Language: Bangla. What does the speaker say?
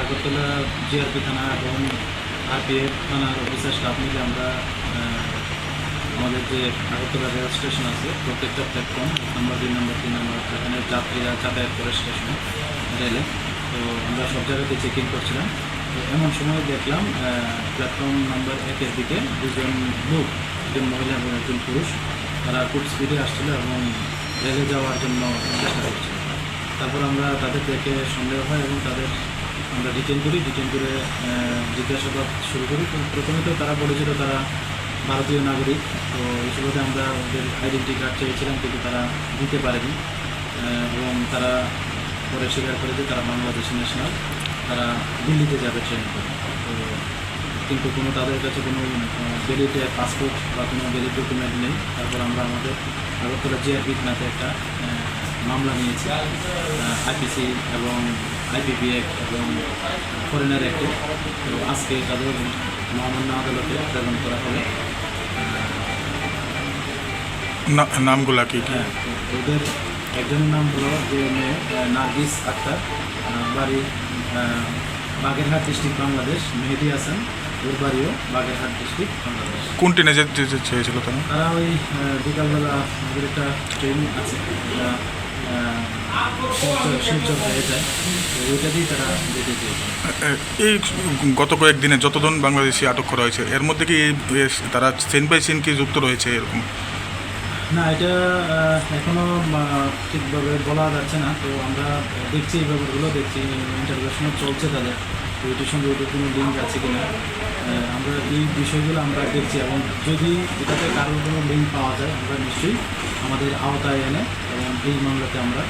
আগরতলা জিআরপি থানা এবং আরপিএফ থানার অফিসার স্টাফ মিলে আমরা আমাদের যে আগরতলা রেল স্টেশন আছে প্রত্যেকটা প্ল্যাটফর্ম 1 নম্বর 2 নম্বর 3 নম্বর যেখানে যাত্রীরা যাতায়াত করে স্টেশনে রেলে, তো আমরা সব জায়গাতে চেকিং করছিলাম। তো এমন সময় দেখলাম প্ল্যাটফর্ম নাম্বার 1-এর দিকে দুজন লোক, একজন মহিলা এবং একজন পুরুষ, তারা খুব স্পিডে আসছিল এবং রেলে যাওয়ার জন্য চেষ্টা করছিল। তারপর আমরা তাদের দেখে সন্দেহ হয় এবং তাদের আমরা ডিটেন করে জিজ্ঞাসাবাদ শুরু করি। তো প্রথমে তো তারা বলেছিল তারা ভারতীয় নাগরিক, তো এই সুবাদে আমরা ওদের আইডেন্টি কার্ড চেয়েছিলাম, কিন্তু তারা দিতে পারেনি এবং তারা পরে স্বীকার করে যে তারা বাংলাদেশি ন্যাশনাল, তারা দিল্লিতে যাবে ট্রেনে করে। তো কিন্তু কোনো তাদের কাছে কোনো ভ্যালিড পাসপোর্ট বা কোনো ভ্যালিড ডকুমেন্ট নেই। তারপর আমরা আমাদের আগরতলা জিআরপি থানাতে একটা মামলা নিয়েছি আইপিসি এবং আইপিপি অ্যাক্ট এবং ফরেনার অ্যাক্টে। তো আজকে তাদের মহামান্য আদালতে প্রেরণ করা হবে। নামগুলা কি? হ্যাঁ, ওদের একজনের নাম হলো যে মেয়ে নার্গিস আক্তার, বাড়ি বাগেরহাট ডিস্ট্রিক্ট বাংলাদেশ। মেহেদি হাসান, ওর বাড়িও বাগেরহাট ডিস্ট্রিক্ট বাংলাদেশ। কোন ট্রেনে যেতে চেয়েছিল তারা? তারা ওই বিকালবেলা আমাদের একটা ট্রেন আছে শিলচর হয়ে যায়, তো ওইটাতেই তারা যেতে চেয়েছিল। এই গত কয়েকদিনে যতজন বাংলাদেশি আটক করা হয়েছে এর মধ্যে কি তারা চেন বাই চেন কি যুক্ত রয়েছে এরকম? না, এটা এখনও ঠিকভাবে বলা যাচ্ছে না। তো আমরা দেখছি এই ব্যাপারগুলো, দেখছি ইন্টারভিউশনও চলছে তাদের, তো এটির সঙ্গে ওদের কোনো লিঙ্ক আছে কিনা আমরা এই বিষয়গুলো আমরা দেখছি, এবং যদি এটাতে কারোর কোনো লিঙ্ক পাওয়া যায় আমরা নিশ্চয়ই আমাদের আওতায় এনে এবং এই মামলাতে আমরা